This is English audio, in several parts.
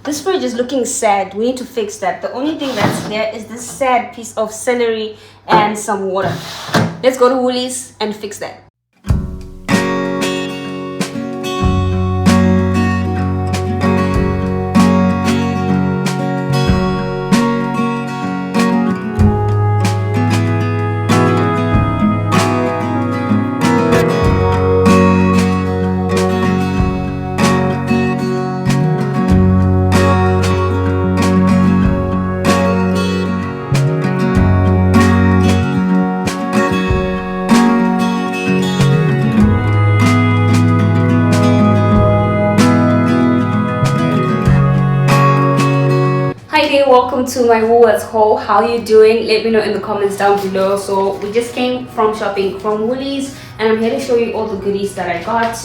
This fridge is looking sad. We need to fix that. The only thing that's there is this sad piece of celery and some water. Let's go to Woolies and fix that. Hi there, welcome to my Woolworths haul. How are you doing? Let me know in the comments down below. So we just came from shopping from Woolies and I'm here to show you all the goodies that I got,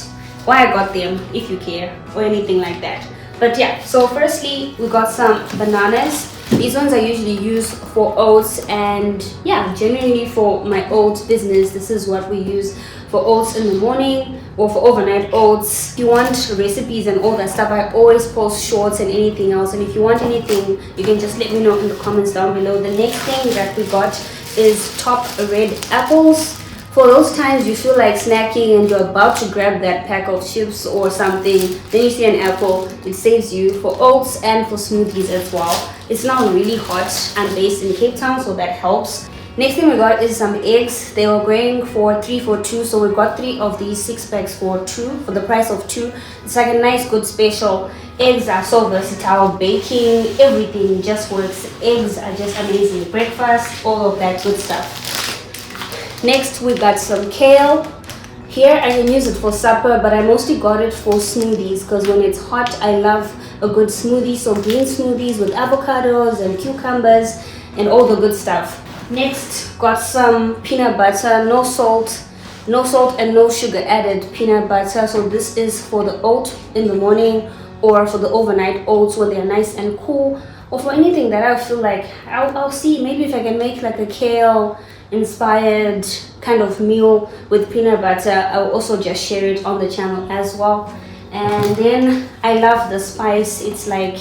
why I got them, if you care, or anything like that. But yeah, so firstly we got some bananas. These ones I usually use for oats, and yeah, generally for my oats business, this is what we use for oats in the morning or for overnight oats. If you want recipes and all that stuff, I always post shorts and anything else, and if you want anything you can just let me know in the comments down below. The next thing that we got is top red apples. For those times you feel like snacking and you're about to grab that pack of chips or something, then you see an apple. It saves you for oats and for smoothies as well. It's now really hot. I'm based in Cape Town, so that helps. Next thing we got is some eggs. They were going for 3 for 2, so we got 3 of these 6 packs for 2, for the price of 2. It's like a nice good special. Eggs are so versatile, baking, everything just works. Eggs are just amazing. Breakfast, all of that good stuff. Next we got some kale. Here I can use it for supper, but I mostly got it for smoothies because when it's hot I love a good smoothie. So green smoothies with avocados and cucumbers and all the good stuff. Next got some peanut butter, no salt and no sugar added peanut butter. So this is for the oat in the morning or for the overnight oats when they're nice and cool, or for anything that I feel like I'll see maybe if I can make like a kale inspired kind of meal with peanut butter. I'll also just share it on the channel as well. And then I love the spice. It's like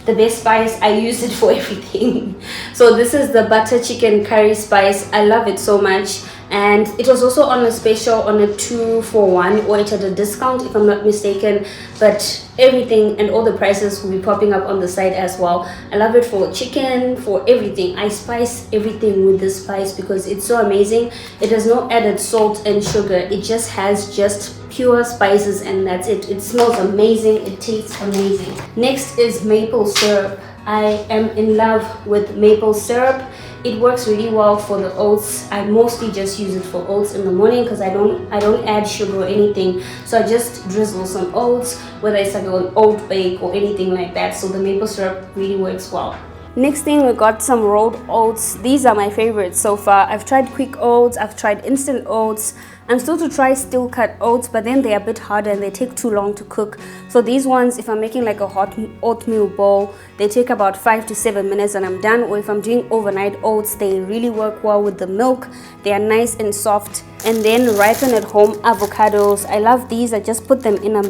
the best spice. I use it for everything. So this is the butter chicken curry spice. I love it so much, and it was also on a special on a 2 for 1, or it had a discount if I'm not mistaken, but everything and all the prices will be popping up on the site as well. I love it for chicken, for everything. I spice everything with this spice because it's so amazing. It has no added salt and sugar. It just has just pure spices and that's it. It smells amazing. It tastes amazing. Next is maple syrup. I am in love with maple syrup. It works really well for the oats. I mostly just use it for oats in the morning because I don't add sugar or anything. So I just drizzle some oats, whether it's like an oat bake or anything like that. So the maple syrup really works well. Next thing we got some rolled oats. These are my favorites so far. I've tried quick oats, I've tried instant oats. I'm still to try steel cut oats, but then they're a bit harder and they take too long to cook. So these ones, if I'm making like a hot oatmeal bowl, they take about 5 to 7 minutes and I'm done. Or if I'm doing overnight oats, they really work well with the milk. They are nice and soft. And then ripen at home avocados. I love these. I just put them in a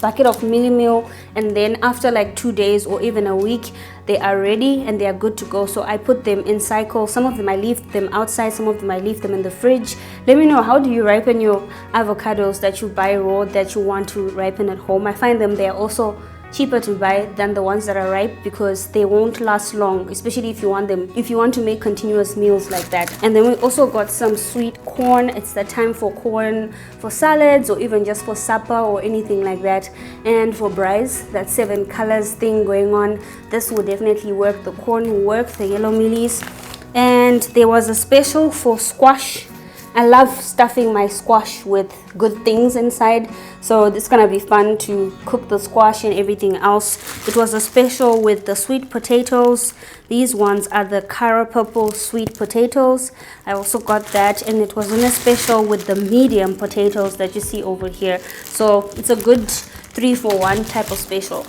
bucket of meal, and then after like 2 days or even a week they are ready and they are good to go. So I put them in cycles. Some of them I leave them outside, some of them I leave them in the fridge. Let me know, how do you ripen your avocados that you buy raw that you want to ripen at home? I find them, they are also cheaper to buy than the ones that are ripe because they won't last long, especially if you want to make continuous meals like that. And then we also got some sweet corn. It's the time for corn for salads or even just for supper or anything like that. And for braais, that 7 colors thing going on, this will definitely work. The corn will work, the yellow mealies. And there was a special for squash. I love stuffing my squash with good things inside, so it's gonna be fun to cook the squash and everything else. It was a special with the sweet potatoes. These ones are the Cara purple sweet potatoes. I also got that, and it was in a special with the medium potatoes that you see over here. So it's a good 3 for 1 type of special.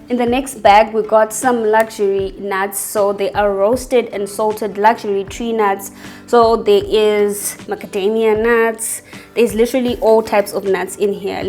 In the next bag we got some luxury nuts. So they are roasted and salted luxury tree nuts. So there is macadamia nuts, there's literally all types of nuts in here.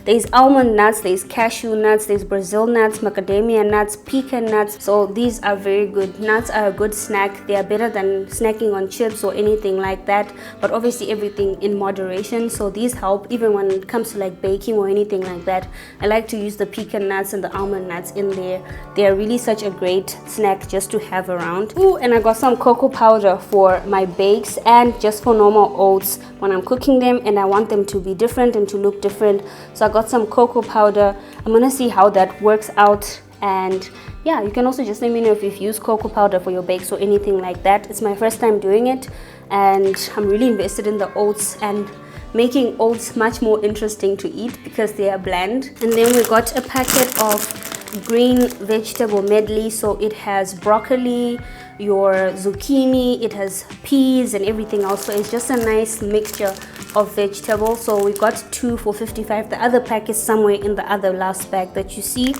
There's almond nuts, there's cashew nuts, there's Brazil nuts, macadamia nuts, pecan nuts. So these are very good. Nuts are a good snack. They are better than snacking on chips or anything like that, but obviously everything in moderation. So these help even when it comes to like baking or anything like that. I like to use the pecan nuts and the almond nuts in there. They are really such a great snack just to have around. Ooh, and I got some cocoa powder for my bakes and just for normal oats when I'm cooking them and I want them to be different and to look different. So I got some cocoa powder. I'm gonna see how that works out. And yeah, you can also just let me know if you've used cocoa powder for your bakes or anything like that. It's my first time doing it and I'm really invested in the oats and making oats much more interesting to eat because they are bland. And then we got a packet of green vegetable medley. So it has broccoli, your zucchini, it has peas and everything else. So it's just a nice mixture of vegetables. So we got 2 for 55. The other pack is somewhere in the other last bag that you see.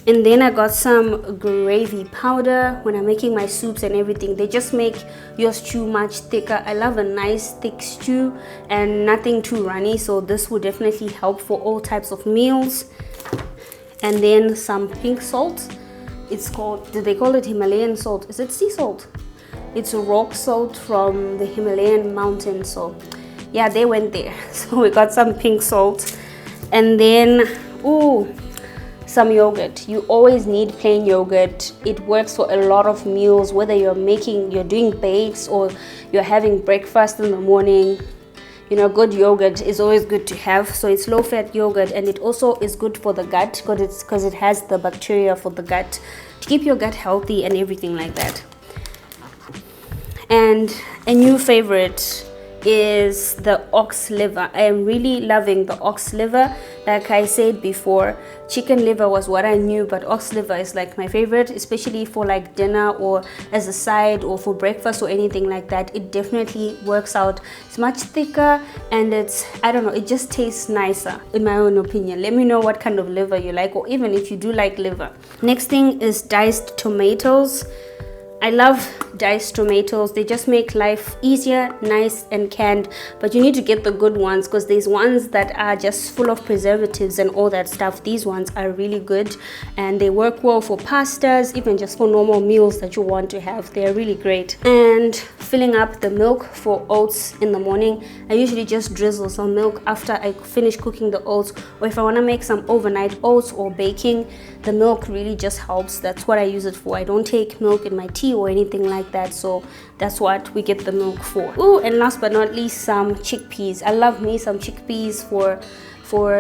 And then I got some gravy powder when I'm making my soups and everything. They just make your stew much thicker. I love a nice thick stew and nothing too runny, so this will definitely help for all types of meals. And then some pink salt. It's called, did they call it Himalayan salt? Is it sea salt? It's a rock salt from the Himalayan mountain. So yeah, they went there. So we got some pink salt. And then, ooh, some yogurt. You always need plain yogurt. It works for a lot of meals, whether you're doing bakes or you're having breakfast in the morning. You know, good yogurt is always good to have. So it's low-fat yogurt and it also is good for the gut because it has the bacteria for the gut to keep your gut healthy and everything like that. And a new favorite is the ox liver. I am really loving the ox liver. Like I said before, chicken liver was what I knew, but ox liver is like my favorite, especially for like dinner or as a side or for breakfast or anything like that. It definitely works out. It's much thicker and it's, I don't know, it just tastes nicer in my own opinion. Let me know what kind of liver you like, or even if you do like liver. Next thing is diced tomatoes. I love diced tomatoes. They just make life easier, nice and canned, but you need to get the good ones because there's ones that are just full of preservatives and all that stuff. These ones are really good and they work well for pastas, even just for normal meals that you want to have. They're really great. And filling up the milk for oats in the morning, I usually just drizzle some milk after I finish cooking the oats, or if I want to make some overnight oats or baking, the milk really just helps. That's what I use it for. I don't take milk in my tea or anything like that, so that's what we get the milk for. Ooh, and last but not least, some chickpeas. I love me some chickpeas for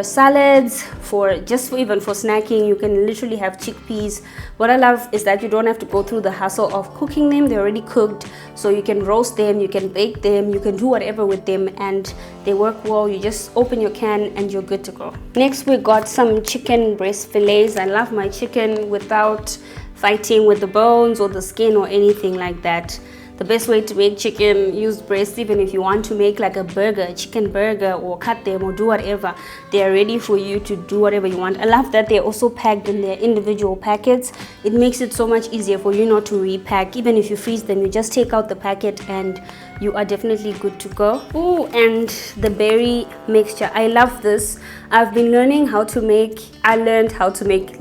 salads, even for snacking. You can literally have chickpeas. What I love is that you don't have to go through the hassle of cooking them. They're already cooked, so you can roast them, you can bake them, you can do whatever with them, and they work well. You just open your can and you're good to go. Next, we got some chicken breast fillets. I love my chicken without fighting with the bones or the skin or anything like that. The best way to make chicken, use breast. Even if you want to make like a burger, a chicken burger, or cut them or do whatever, they are ready for you to do whatever you want. I love that they're also packed in their individual packets. It makes it so much easier for you not to repack. Even if you freeze them, you just take out the packet and you are definitely good to go. Ooh, and the berry mixture. I love this. I've been learning how to make, I learned how to make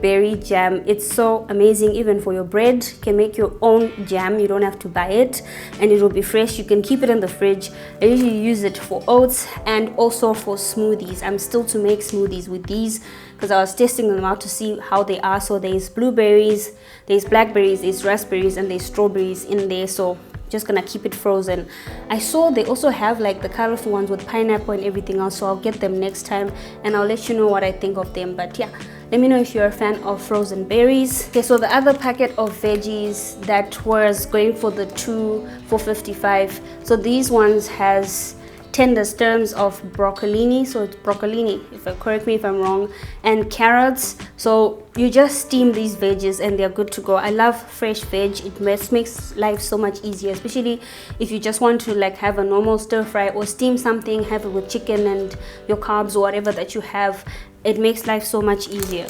berry jam. It's so amazing, even for your bread. You can make your own jam. You don't have to buy it and it will be fresh. You can keep it in the fridge. I usually use it for oats and also for smoothies. I'm still to make smoothies with these because I was testing them out to see how they are. So there's blueberries, there's blackberries, there's raspberries, and there's strawberries in there. So just gonna keep it frozen. I saw they also have like the colorful ones with pineapple and everything else, so I'll get them next time and I'll let you know what I think of them. But yeah, let me know if you're a fan of frozen berries. Okay, so the other packet of veggies that was going for the 2 for 55. So these ones has tender stems of broccolini, so it's broccolini, correct me if I'm wrong, and carrots. So you just steam these veggies and they're good to go. I love fresh veg. It makes life so much easier, especially if you just want to like have a normal stir fry or steam something, have it with chicken and your carbs or whatever that you have. It makes life so much easier.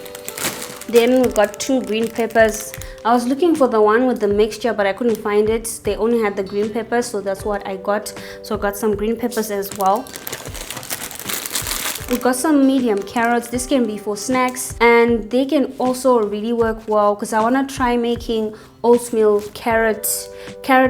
Then we got 2 green peppers. I was looking for the one with the mixture, but I couldn't find it. They only had the green peppers, so that's what I got. So I got some green peppers as well. We got some medium carrots. This can be for snacks, and they can also really work well because I want to try making oatmeal carrot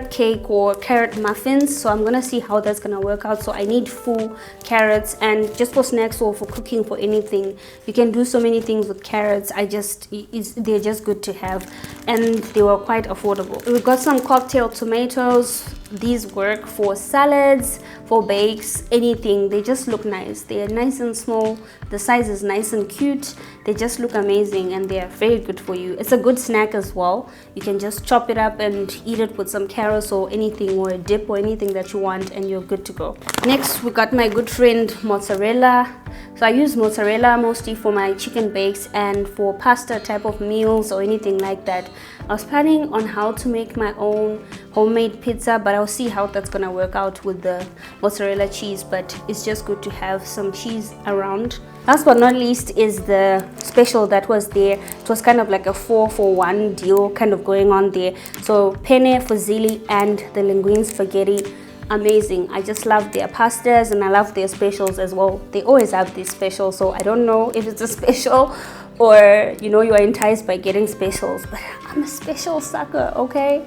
cake or carrot muffins. So I'm gonna see how that's gonna work out. So I need full carrots, and just for snacks or for cooking, for anything, you can do so many things with carrots. They're just good to have, and they were quite affordable. We got some cocktail tomatoes. These work for salads, for bakes, anything. They just look nice. They are nice and small. The size is nice and cute. They just look amazing, and they are very good for you. It's a good snack as well. You can just chop it up and eat it with some carrots or anything, or a dip or anything that you want, and you're good to go. Next, we got my good friend mozzarella. So I use mozzarella mostly for my chicken bakes and for pasta type of meals or anything like that. I was planning on how to make my own homemade pizza, but I'll see how that's gonna work out with the mozzarella cheese. But it's just good to have some cheese around. Last but not least is the special that was there. It was kind of like a 4-for-1 deal kind of going on there. So penne, fusilli, and the linguine spaghetti. Amazing. I just love their pastas, and I love their specials as well. They always have these specials, so I don't know if it's a special or you are enticed by getting specials, but I'm a special sucker, okay?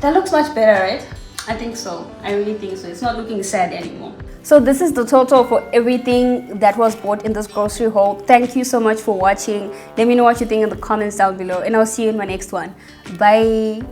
That looks much better, right? I think so. I really think so. It's not looking sad anymore. So this is the total for everything that was bought in this grocery haul. Thank you so much for watching. Let me know what you think in the comments down below, and I'll see you in my next one. Bye.